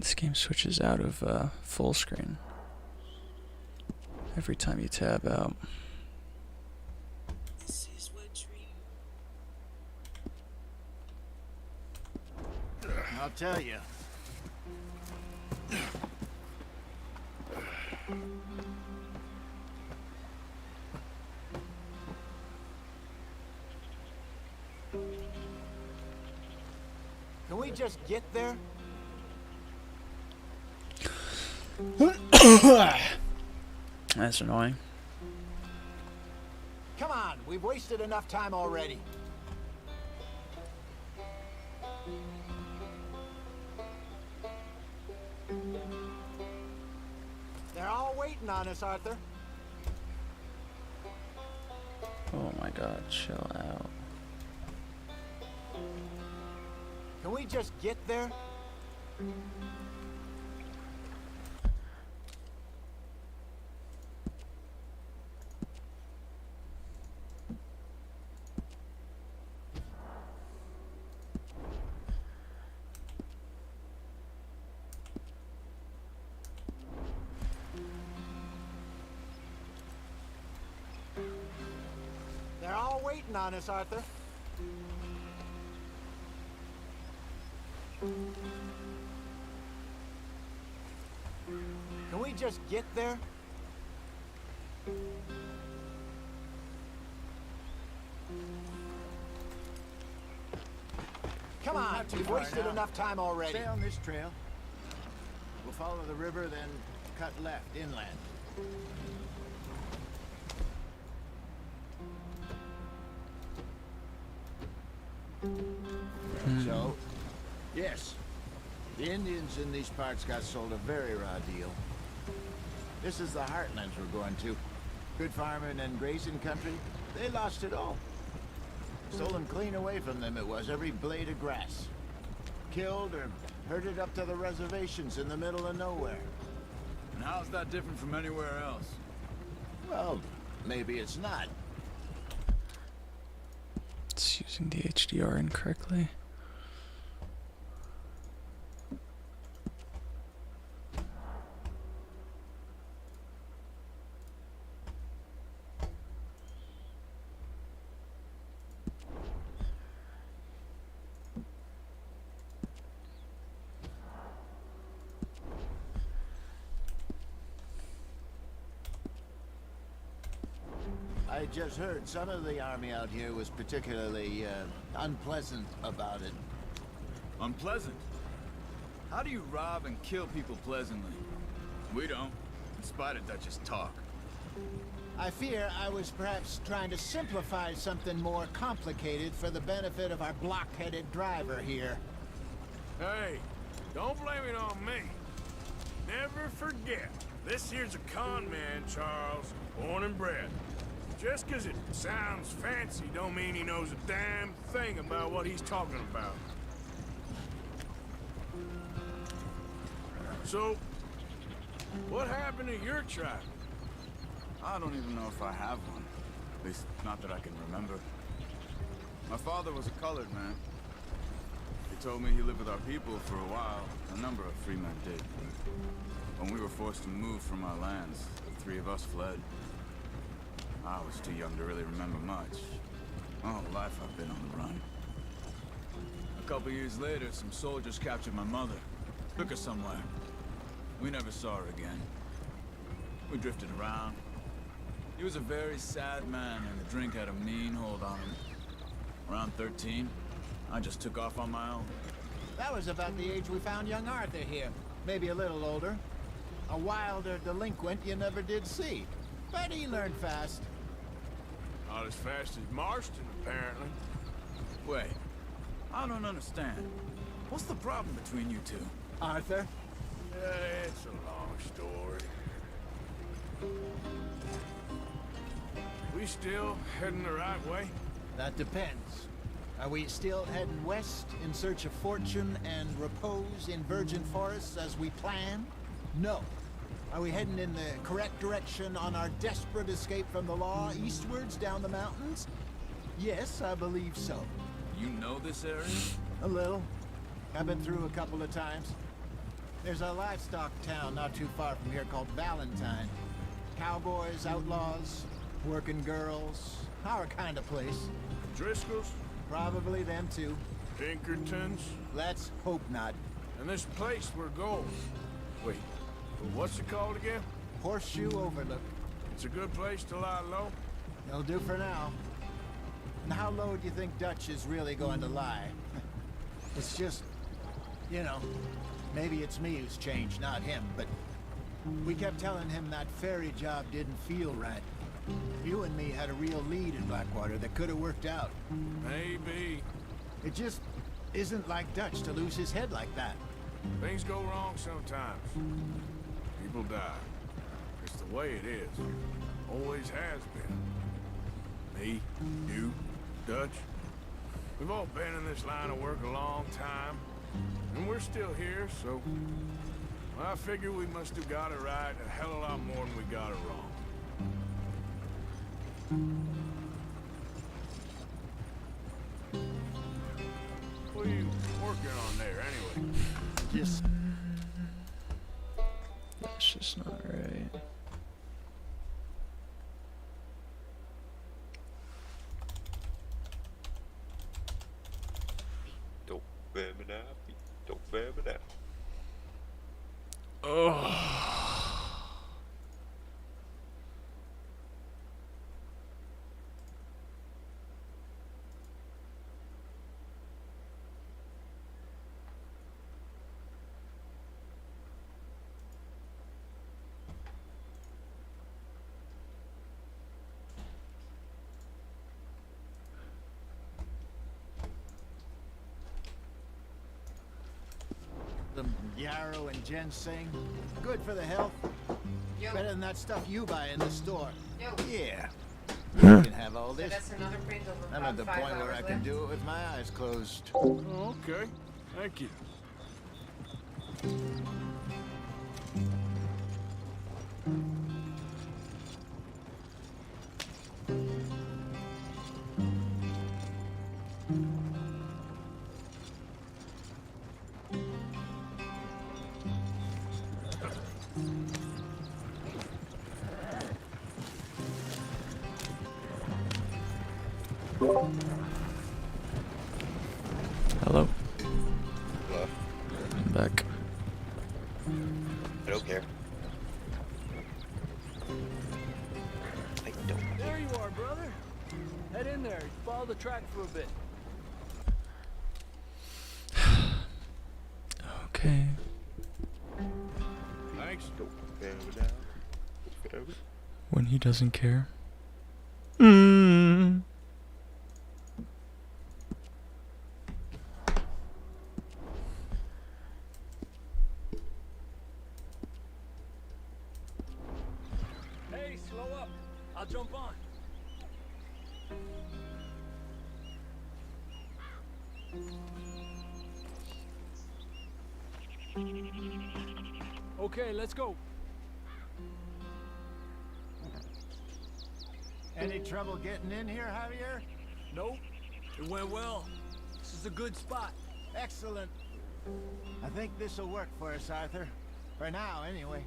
This game switches out of full screen every time you tab out. This is what dream. I'll tell you. Can we just get there? That's annoying. Come on, we've wasted enough time already. They're all waiting on us, Arthur. Oh my god, chill out. Can we just get there? They're all waiting on us, Arthur. Can we just get there? Come on, we've wasted enough time already. Stay on this trail. We'll follow the river, then cut left inland. So, yes, the Indians in these parts got sold a very raw deal. This is the heartlands we're going to. Good farming and grazing country, they lost it all. Stolen clean away from them it was, every blade of grass. Killed or herded up to the reservations in the middle of nowhere. And how's that different from anywhere else? Well, maybe it's not. It's using the HDR incorrectly. I just heard some of the army out here was particularly unpleasant about it. Unpleasant? How do you rob and kill people pleasantly? We don't, in spite of Dutch's talk. I fear I was perhaps trying to simplify something more complicated for the benefit of our block-headed driver here. Hey, don't blame it on me. Never forget, this here's a con man, Charles, born and bred. Just 'cause it sounds fancy don't mean he knows a damn thing about what he's talking about. So, what happened to your tribe? I don't even know if I have one. At least, not that I can remember. My father was a colored man. He told me he lived with our people for a while. A number of free men did. When we were forced to move from our lands, the three of us fled. I was too young to really remember much. My whole life I've been on the run. A couple years later, some soldiers captured my mother. Took her somewhere. We never saw her again. We drifted around. He was a very sad man, and the drink had a mean hold on him. Around 13, I just took off on my own. That was about the age we found young Arthur here. Maybe a little older. A wilder delinquent you never did see. But he learned fast. Not as fast as Marston, apparently. Wait, I don't understand. What's the problem between you two? Arthur? It's a long story. We still heading the right way? That depends. Are we still heading west in search of fortune and repose in virgin forests as we planned? No. Are we heading in the correct direction on our desperate escape from the law eastwards down the mountains? Yes, I believe so. You know this area? A little. I've been through a couple of times. There's a livestock town not too far from here called Valentine. Cowboys, outlaws, working girls, our kind of place. Driscoll's? Probably them too. Pinkertons? Let's hope not. And this place we're going. Wait, what's it called again? Horseshoe Overlook. It's a good place to lie low? It'll do for now. And how low do you think Dutch is really going to lie? It's just, you know, maybe it's me who's changed, not him, but we kept telling him that ferry job didn't feel right. You and me had a real lead in Blackwater that could have worked out. Maybe. It just isn't like Dutch to lose his head like that. Things go wrong sometimes. People die. It's the way it is. Always has been. Me, you, Dutch. We've all been in this line of work a long time. And we're still here, so... I figure we must have got it right a hell of a lot more than we got it wrong. What are you working on there, anyway? Just... That's just not right. Don't bear me now. Don't bear me now. Oh. the yarrow and ginseng. Good for the health. Yo. Better than that stuff you buy in the store. Yo. Yeah. You can have all So this. that's another Pringles with I'm about at the 5 point where hours I can left. do it with my eyes closed. Oh, okay. Thank you. Hello. Well, I'm back. I don't care. I don't care. There you are, brother. Head in there. Follow the track for a bit. Okay. Thanks. Don't bear me down. Don't bear me. When he doesn't care. Mm. Hey, slow up. I'll jump on. Okay, let's go. Any trouble getting in here, Javier? Nope. It went well. This is a good spot. Excellent. I think this'll work for us, Arthur. For now, anyway.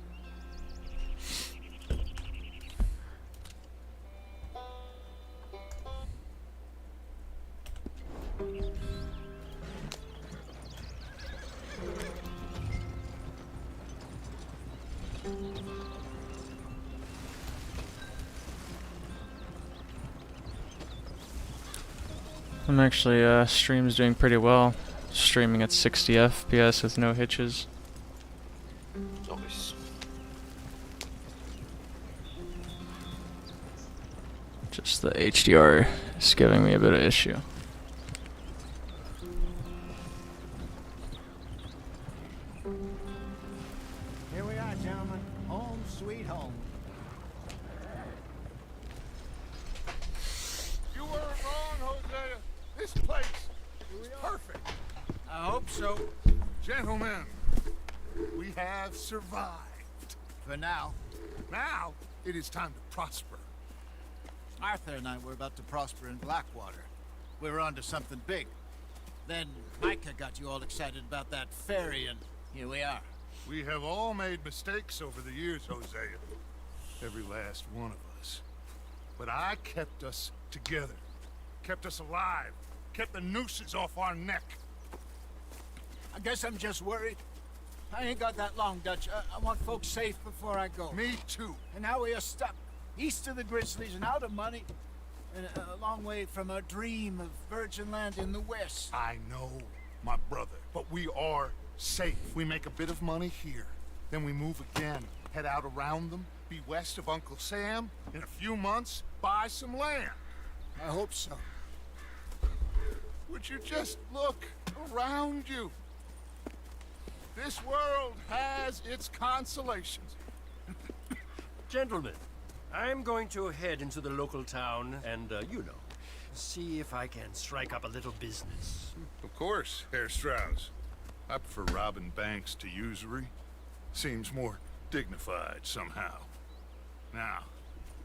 I'm actually, stream's doing pretty well. Streaming at 60 FPS with no hitches. Nice. Just the HDR is giving me a bit of issue. Here we are, gentlemen. Home sweet home. You weren't wrong, Hosea. This place is perfect. I hope so. Gentlemen, we have survived. For now. Now, it is time to prosper. Arthur and I were about to prosper in Blackwater. We were onto something big. Then Micah got you all excited about that ferry, and here we are. We have all made mistakes over the years, Hosea. Every last one of us. But I kept us together. Kept us alive. Kept the nooses off our neck. I guess I'm just worried. I ain't got that long, Dutch. I want folks safe before I go. Me too. And now we are stuck east of the Grizzlies and out of money. And a long way from a dream of virgin land in the west. I know, my brother. But we are safe. We make a bit of money here. Then we move again. Head out around them. Be west of Uncle Sam. In a few months, buy some land. I hope so. Would you just look around you? This world has its consolations. Gentlemen, I'm going to head into the local town and, you know, see if I can strike up a little business. Of course, Herr Strauss. I prefer robbing banks to usury. Seems more dignified somehow. Now,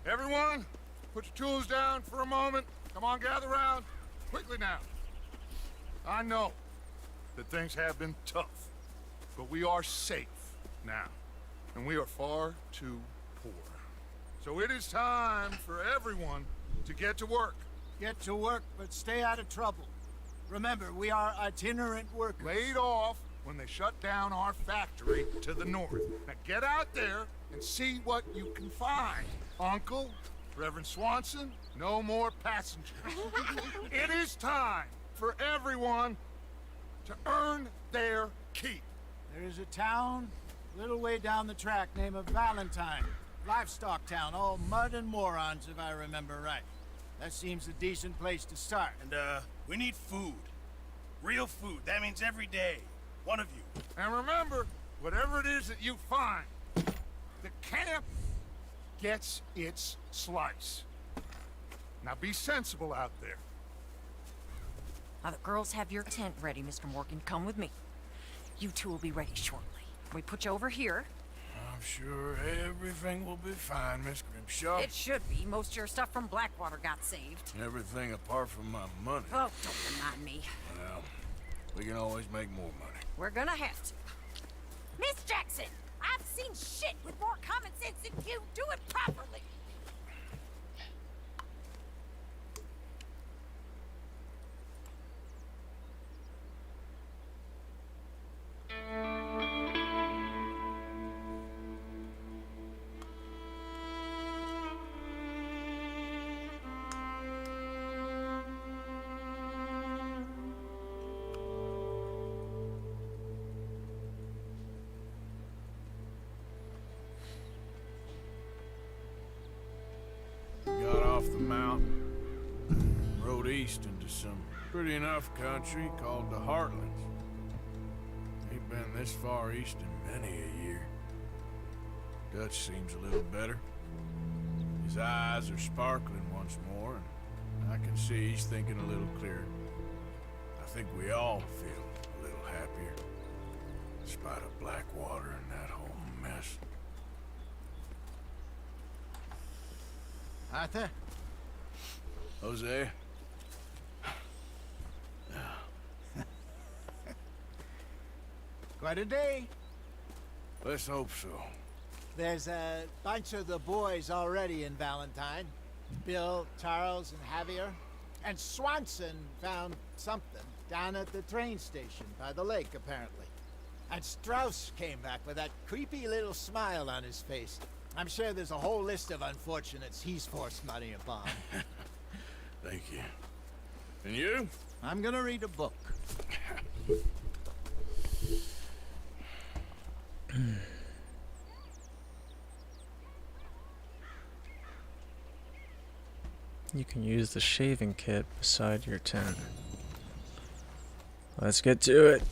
everyone, put your tools down for a moment. Come on, gather round. Quickly now. I know that things have been tough, but we are safe now, and we are far too poor. So it is time for everyone to get to work. Get to work, but stay out of trouble. Remember, we are itinerant workers. Laid off when they shut down our factory to the north. Now get out there and see what you can find. Uncle, Reverend Swanson, no more passengers. It is time for everyone to earn their keep. There is a town a little way down the track named Valentine. Livestock town, all mud and morons, if I remember right. That seems a decent place to start. And, we need food. Real food. That means every day. One of you. And remember, whatever it is that you find, the camp gets its slice. Now be sensible out there. Now the girls have your tent ready, Mr. Morgan. Come with me. You two will be ready shortly. We put you over here. I'm sure everything will be fine, Miss Grimshaw. It should be. Most of your stuff from Blackwater got saved. Everything apart from my money. Oh, don't remind me. Well, we can always make more money. We're gonna have to. Miss Jackson, I've seen shit with more common sense than you. Do it properly. Got off the mountain, rode east into some pretty enough country called the Heartlands. Ain't been this far east in many a year. Dutch seems a little better. His eyes are sparkling once more, and I can see he's thinking a little clearer. I think we all feel a little happier, in spite of Blackwater and that whole mess. Arthur? Jose? Quite a day. Let's hope so. There's a bunch of the boys already in Valentine. Bill, Charles, and Javier. And Swanson found something down at the train station by the lake, apparently. And Strauss came back with that creepy little smile on his face. I'm sure there's a whole list of unfortunates he's forced money upon. Thank you. And you? I'm gonna read a book. You can use the shaving kit beside your tent. Let's get to it.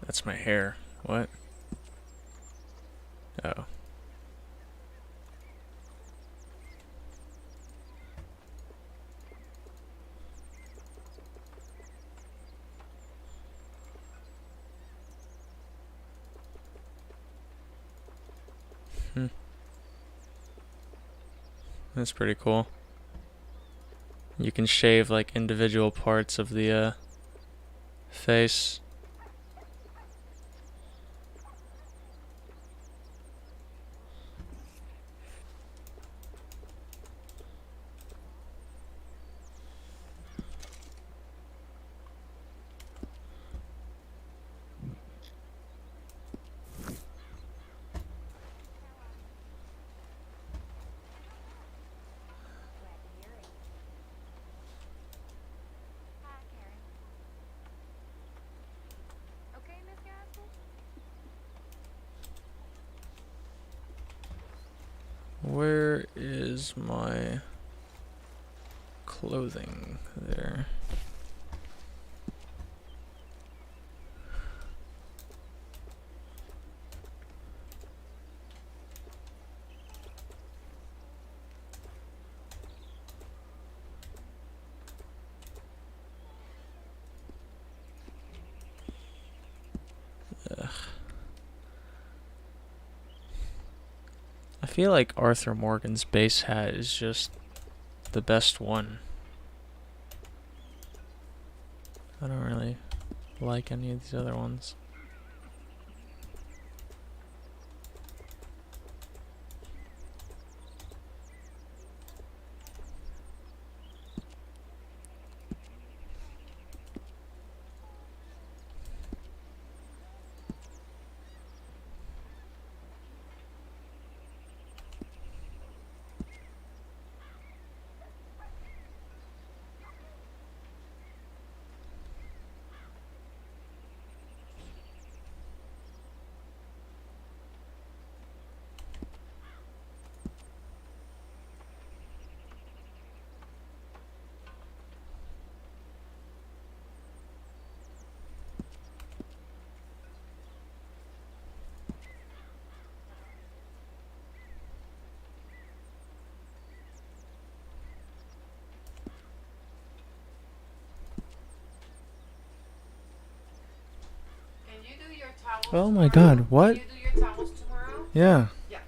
That's my hair. What? Oh. That's pretty cool. You can shave like individual parts of the face. Where is my clothing? There. Ugh. I feel like Arthur Morgan's base hat is just the best one. I don't really like any of these other ones. Oh my god, what? Can you do your towels tomorrow? Yeah. Yeah.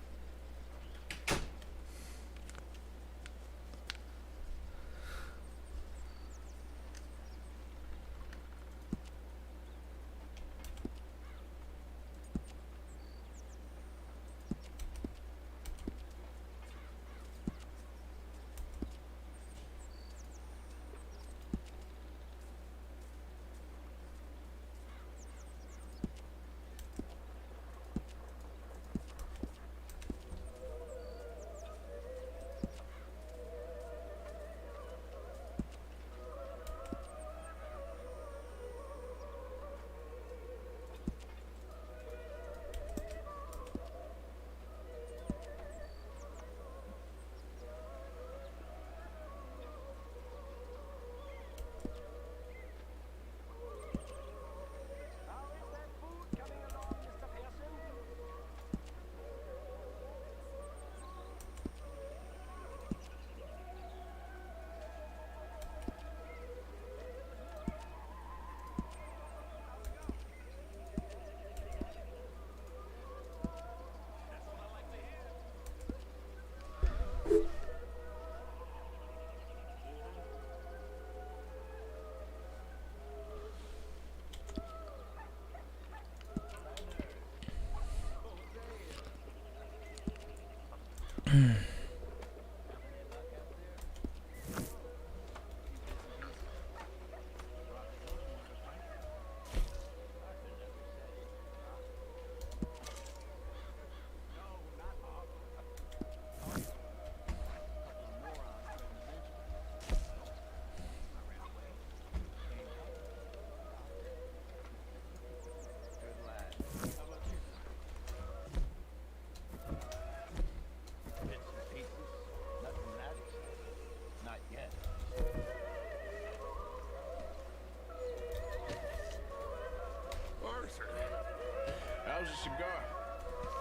How's a cigar?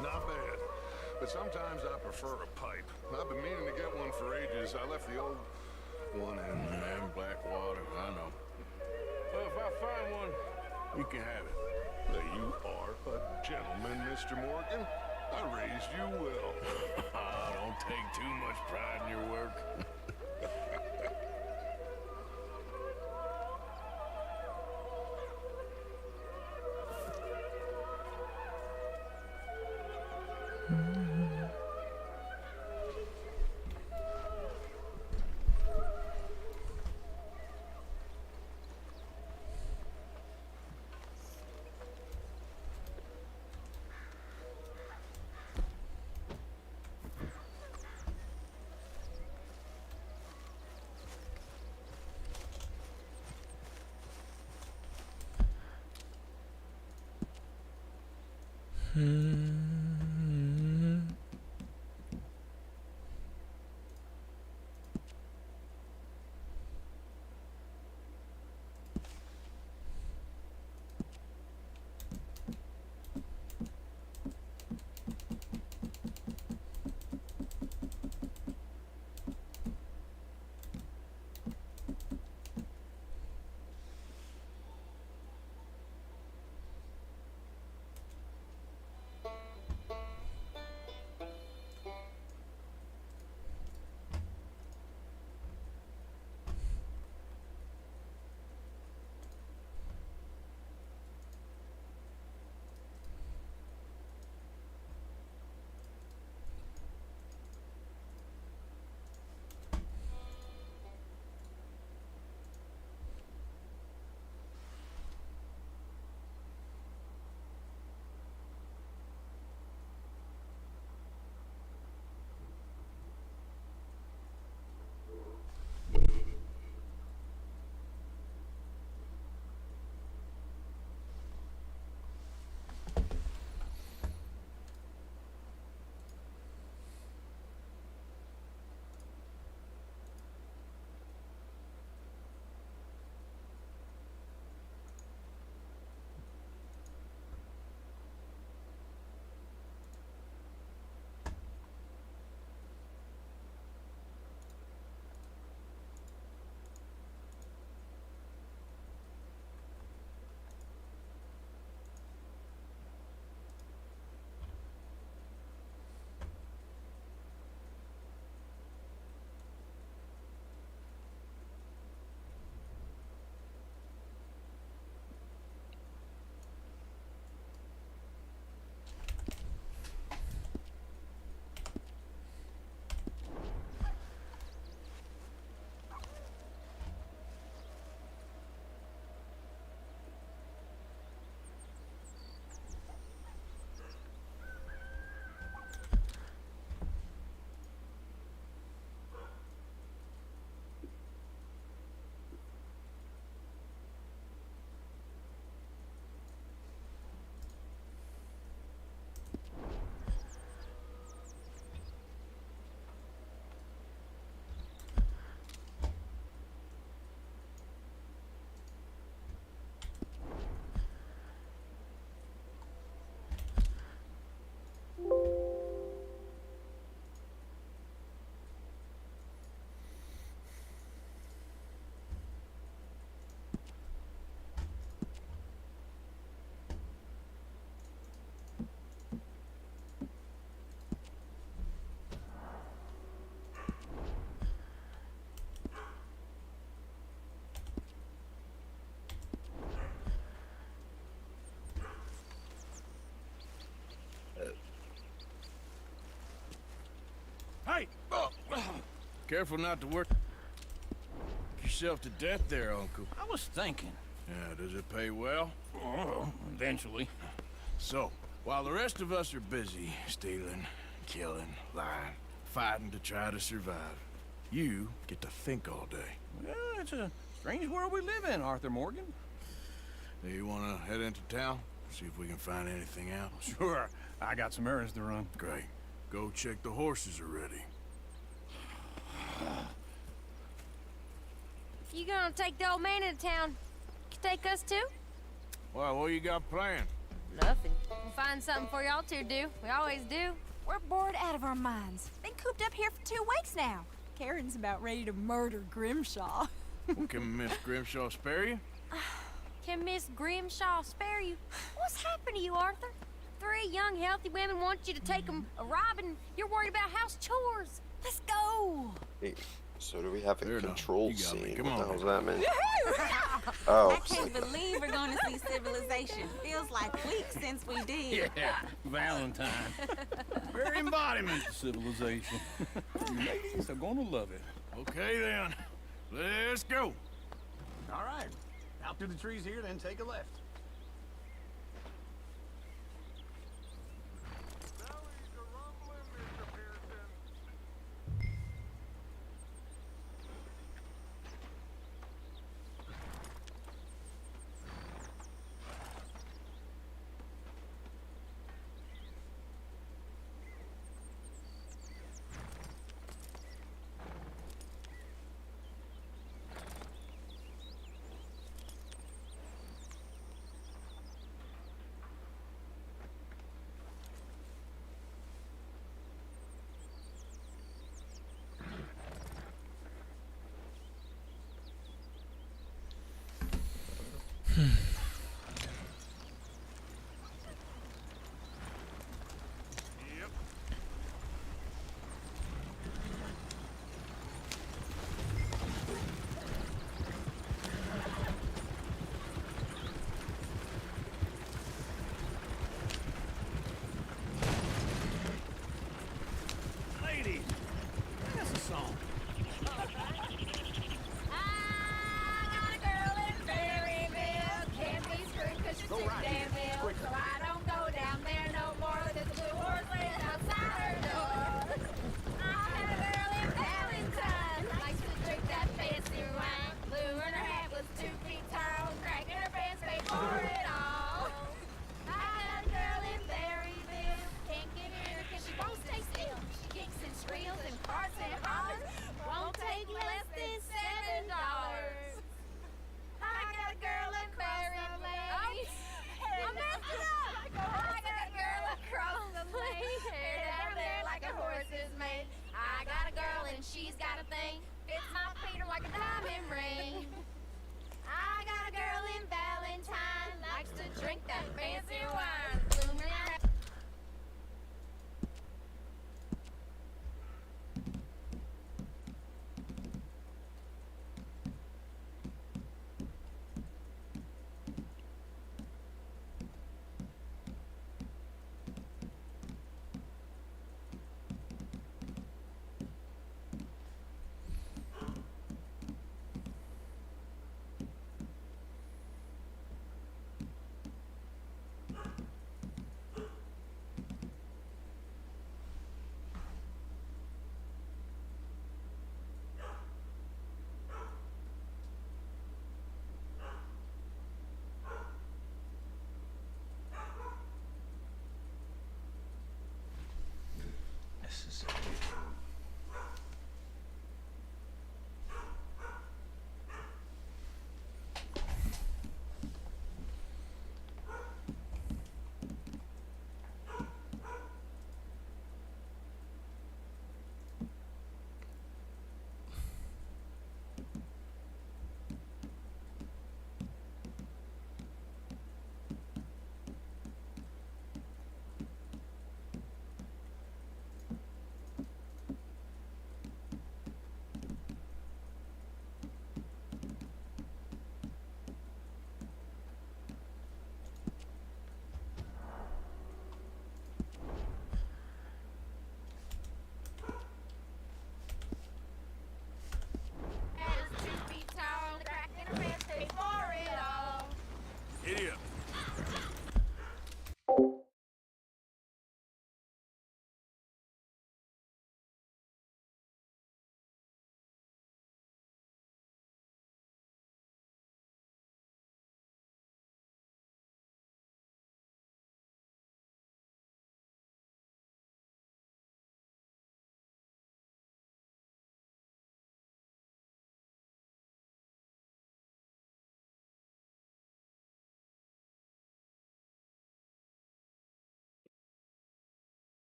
Not bad. But sometimes I prefer a pipe. I've been meaning to get one for ages. I left the old one in Blackwater. I know. Well, if I find one, You can have it. You are a gentleman, Mr. Morgan. I raised you well. don't take too much pride in your work. Careful not to work yourself to death there, Uncle. I was thinking. Yeah, does it pay well? Oh, eventually. So, while the rest of us are busy stealing, killing, lying, fighting to try to survive, you get to think all day. Well, it's a strange world we live in, Arthur Morgan. Hey, you wanna head into town? See if we can find anything out? Sure, I got some errands to run. Great. Go check the horses are ready. If you gonna take the old man into town, you can take us too? Well, what you got planned? Nothing. We'll find something for y'all to do. We always do. We're bored out of our minds. Been cooped up here for 2 weeks now. Karen's about ready to murder Grimshaw. Well, can Miss Grimshaw spare you? Can Miss Grimshaw spare you? What's happened to you, Arthur? 3 young, healthy women want you to take them a robbing. You're worried about house chores. Let's go. Wait, so do we have a Fair enough. control You got me. scene? Come What on. the hell's that mean? Oh, I can't believe we're going to see civilization. Feels like weeks since we did. Yeah, Valentine. Very embodiment of civilization. You ladies are gonna love it. Okay, then. Let's go. All right. Out through the trees here, then take a left. Ladies, that's a song. I got a girl in Berryville,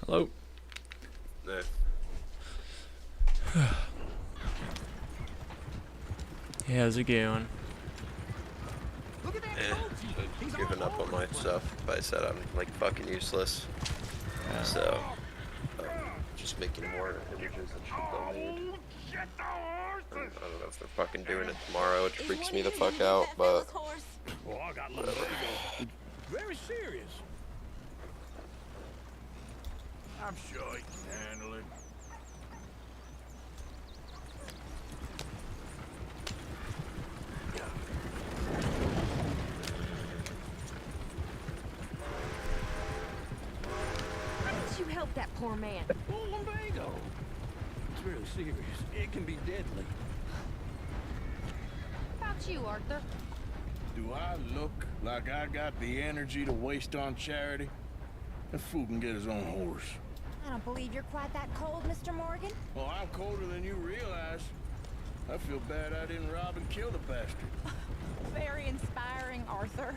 Hello. Nah. Yeah, how's it going? I've given up on my stuff. I said I'm like fucking useless. Yeah. So, just making more images and shit they'll need. And I don't know if they're fucking doing it tomorrow, which freaks me the fuck out, but Well, I got lumbago. It's very serious. I'm sure he can handle it. Why didn't you help that poor man? Oh, lumbago. It's really serious. It can be deadly. How about you, Arthur? Do I look like I got the energy to waste on charity? That fool can get his own horse. I don't believe you're quite that cold, Mr. Morgan. Well, I'm colder than you realize. I feel bad I didn't rob and kill the bastard. Very inspiring, Arthur.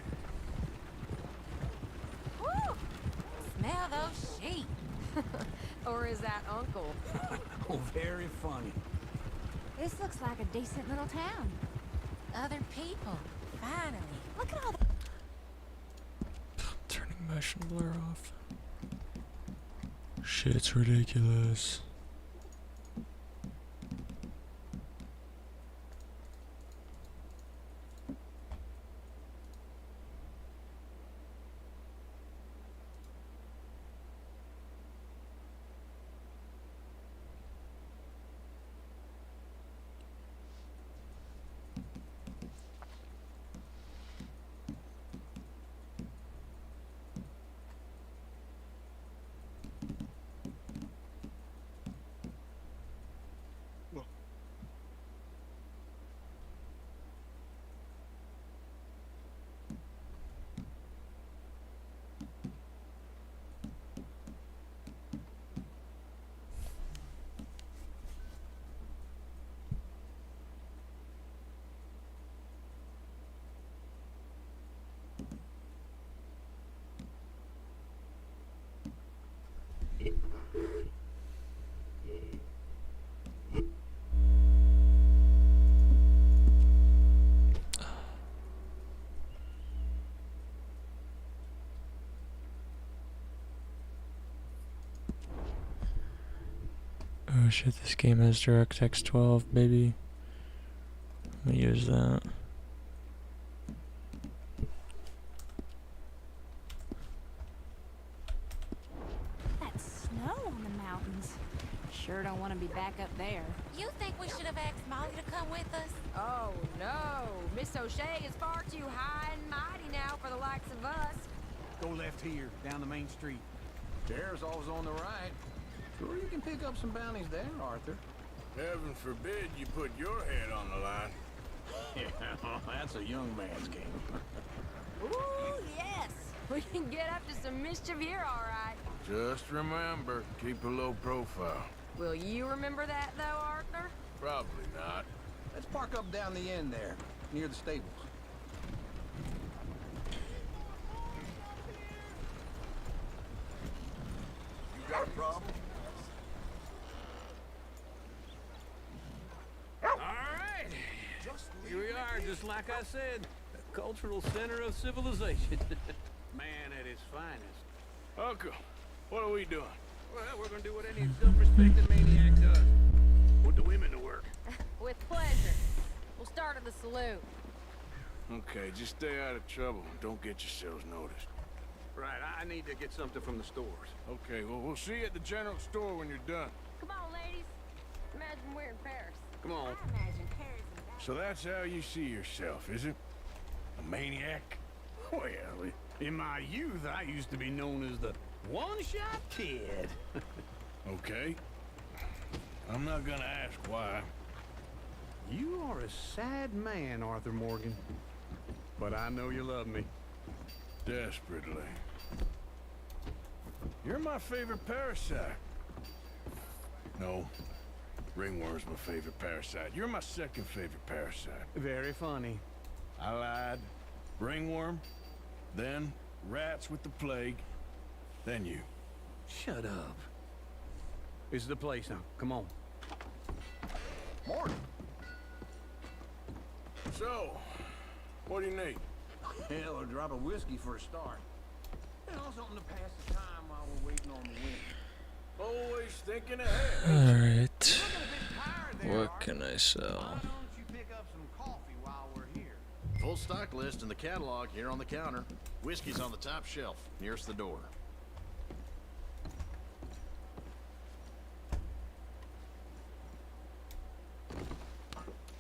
Woo! Smell those sheep. Or is that Uncle? Oh, very funny. This looks like a decent little town. Other people. Finally. Look at all Turning motion blur off. Shit's ridiculous. Oh shit, this game has DirectX 12, baby. I'm gonna use that. that snow on the mountains. Sure don't want to be back up there. You think we should have asked Molly to come with us? Oh, no. Miss O'Shea is far too high and mighty now for the likes of us. Go left here, down the main street. There's always on the right. Sure, you can pick up some bounties there, Arthur. Heaven forbid you put your head on the line. Yeah, that's a young man's game. Ooh, yes. We can get up to some mischief here, all right. Just remember, keep a low profile. Will you remember that, though, Arthur? Probably not. Let's park up down the end there, near the stables. You got a problem? All right. Here we are, just like I said. The cultural center of civilization. Man at his finest. Uncle, what are we doing? Well, we're gonna do what any self-respecting maniac does. Put the women to work. With pleasure. We'll start at the saloon. Okay, just stay out of trouble. Don't get yourselves noticed. Right, I need to get something from the stores. Okay, well, we'll see you at the general store when you're done. Come on, ladies. Imagine we're in Paris. Come on. I imagine Paris and that. So that's how you see yourself, is it? A maniac? Well, in my youth, I used to be known as the one-shot kid. Okay. I'm not gonna ask why. You are a sad man, Arthur Morgan. But I know you love me. Desperately. You're my favorite parasite. No. Ringworm's my favorite parasite. You're my second favorite parasite. Very funny. I lied. Ringworm, then rats with the plague, then you. Shut up. This is the place now. Come on. Morning. So, what do you need? Hell, a drop of whiskey for a start. You know, something to pass the time while we're waiting on the wind. Always thinking ahead. Alright. Looking a bit tired there, What Arthur. can I sell? Why don't you pick up some coffee while we're here? Full stock list in the catalog here on the counter. Whiskey's on the top shelf, nearest the door.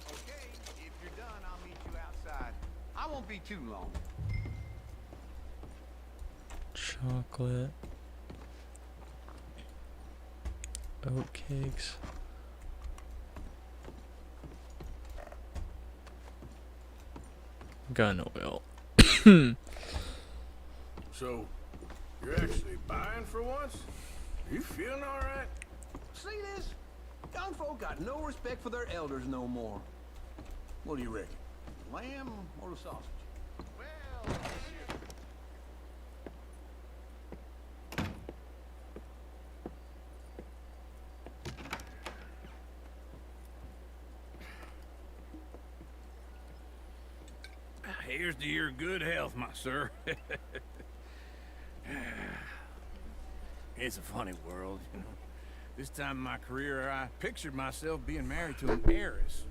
Okay, if you're done, I'll meet you outside. I won't be too long. Chocolate. Oat cakes. Gun oil. So, you're actually buying for once? You feeling all right? See this? Young folk got no respect for their elders no more. What do you reckon? Lamb or the sausage? Well, Here's to your good health, my sir. it's a funny world, you know. This time in my career, I pictured myself being married to an heiress.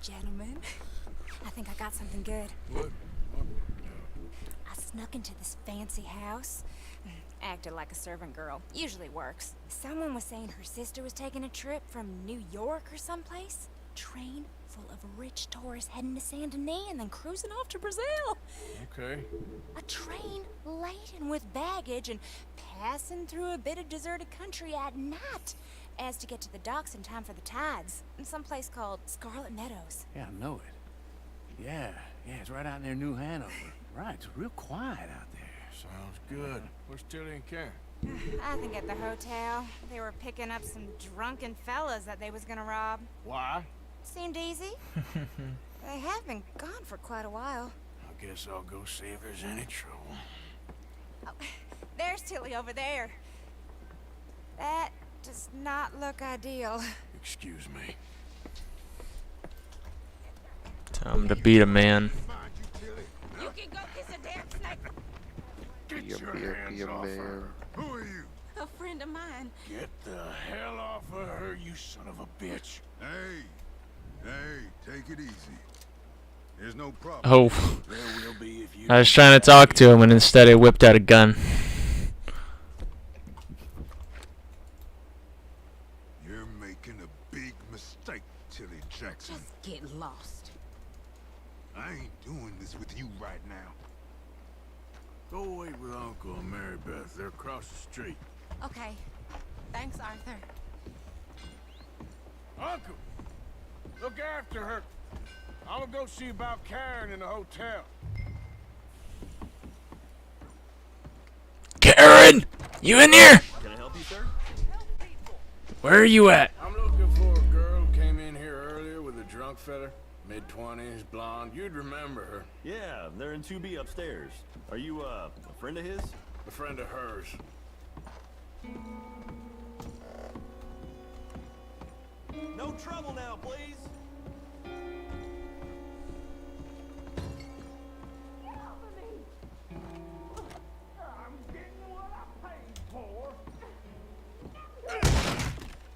Gentlemen, I think I got something good. What? I snuck into this fancy house. Acted like a servant girl. Usually works. Someone was saying her sister was taking a trip from New York or someplace. Train full of rich tourists heading to Saint Denis and then cruising off to Brazil. Okay. A train laden with baggage and passing through a bit of deserted country at night as to get to the docks in time for the tides in some place called Scarlet Meadows. Yeah, I know it. Yeah, it's right out near New Hanover. Right, it's real quiet out there. Sounds good. Where's Tilly and Karen? I think at the hotel. They were picking up some drunken fellas that they was gonna rob. Why? Seemed easy. They have been gone for quite a while. I guess I'll go see if there's any trouble. Oh, there's Tilly over there. That does not look ideal. Excuse me. Time to beat a man. You can go kiss a damn snake. Get Be your hands a off man. her. Who are you? A friend of mine. Get the hell off of her, you son of a bitch. Hey, take it easy. There's no problem. Oh, There will be if you... I was trying to talk to him and instead I whipped out a gun. You're making a big mistake, Tilly Jackson. Just get lost. I ain't doing this with you right now. Go wait with Uncle and Mary Beth. They're across the street. Okay. Thanks, Arthur. Uncle! Look after her. I'm gonna go see about Karen in the hotel. Karen! You in here? Can I help you, sir? Where are you at? I'm looking for a girl who came in here earlier with a drunk fella. Mid-20s, blonde. You'd remember her. Yeah, they're in 2B upstairs. Are you, a friend of his? A friend of hers. No trouble now, please.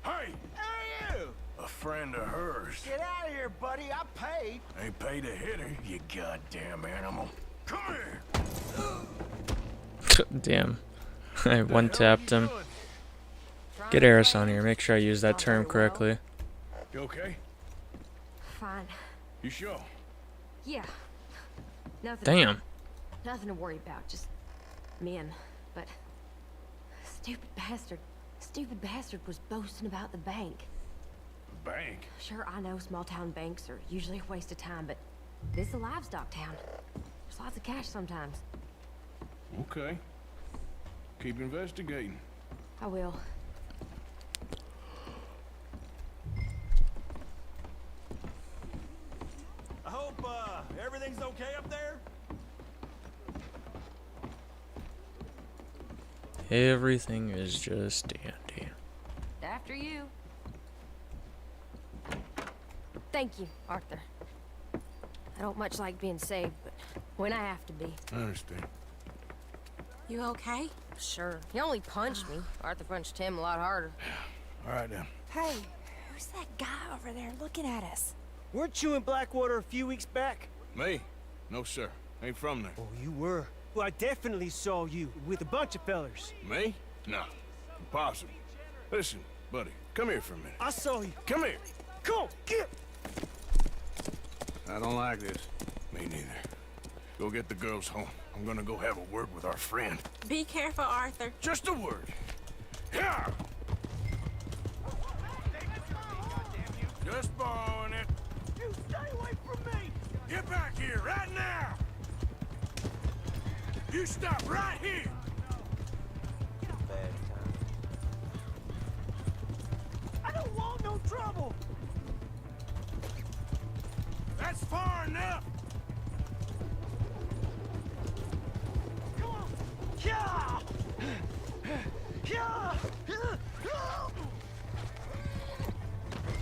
Hey! Hey, you! A friend of hers. Get out of here, buddy. I paid. They paid to hit her, you goddamn animal. Come here! Damn. I one-tapped him. Get Eris on here. Make sure I use that term correctly. You okay? Fine. You sure? Yeah. Nothing. Damn. Nothing to worry about. Just men. But stupid bastard was boasting about the bank. The bank? Sure, I know small town banks are usually a waste of time, but this is a livestock town. There's lots of cash sometimes. Okay. Keep investigating. I will. I hope, everything's okay up there? Everything is just dandy. After you. Thank you, Arthur. I don't much like being saved, but when I have to be. I understand. You okay? Sure. He only punched me. Arthur punched him a lot harder. All right, then. Hey, who's that guy over there looking at us? Weren't you in Blackwater a few weeks back? Me? No, sir. Ain't from there. Oh, you were. Well, I definitely saw you with a bunch of fellers. Me? No. Impossible. Listen, buddy, come here for a minute. I saw you. Come here. Come on, get! I don't like this. Me neither. Go get the girls home. I'm gonna go have a word with our friend. Be careful, Arthur. Just a word. Yeah! Just borrowing it. You stay away from me! Get back here right now! You stop right here! I don't want no trouble! That's far enough! Come on! Yeah! Yeah!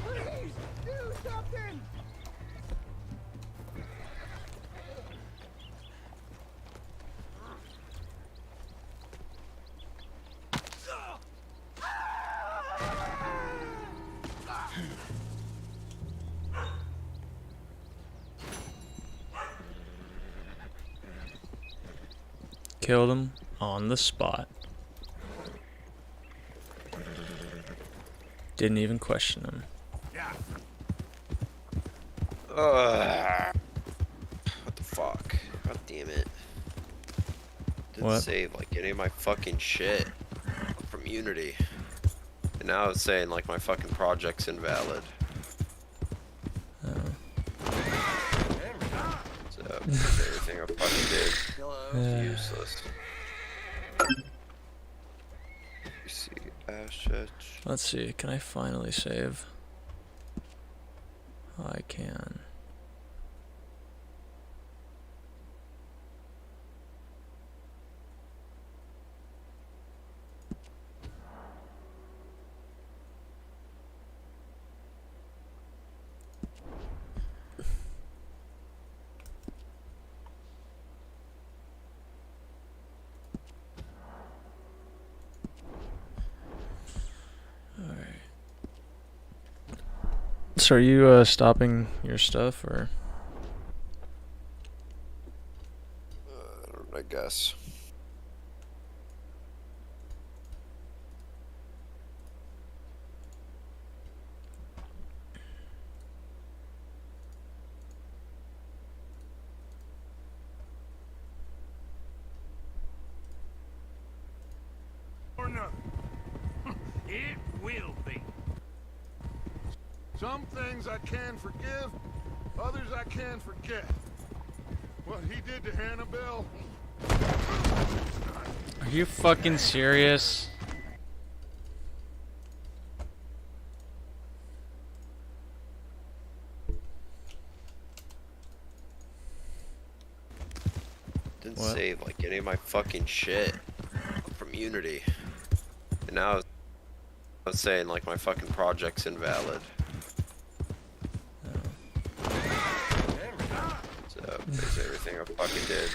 Please, do something! Killed him on the spot. Didn't even question him. What the fuck? God damn it. Didn't What? save like any of my fucking shit from Unity. And now it's saying like my fucking project's invalid. So everything I fucking did was useless. You see assets. Let's see, can I finally save? I can. So are you stopping your stuff or? I guess. Or nothing. It will be. Some things I can forgive, others I can forget. What he did to Hannibal. Are you fucking serious? Didn't What? save like any of my fucking shit from Unity. And now it's saying like my fucking project's invalid. So, that's everything I fucking did.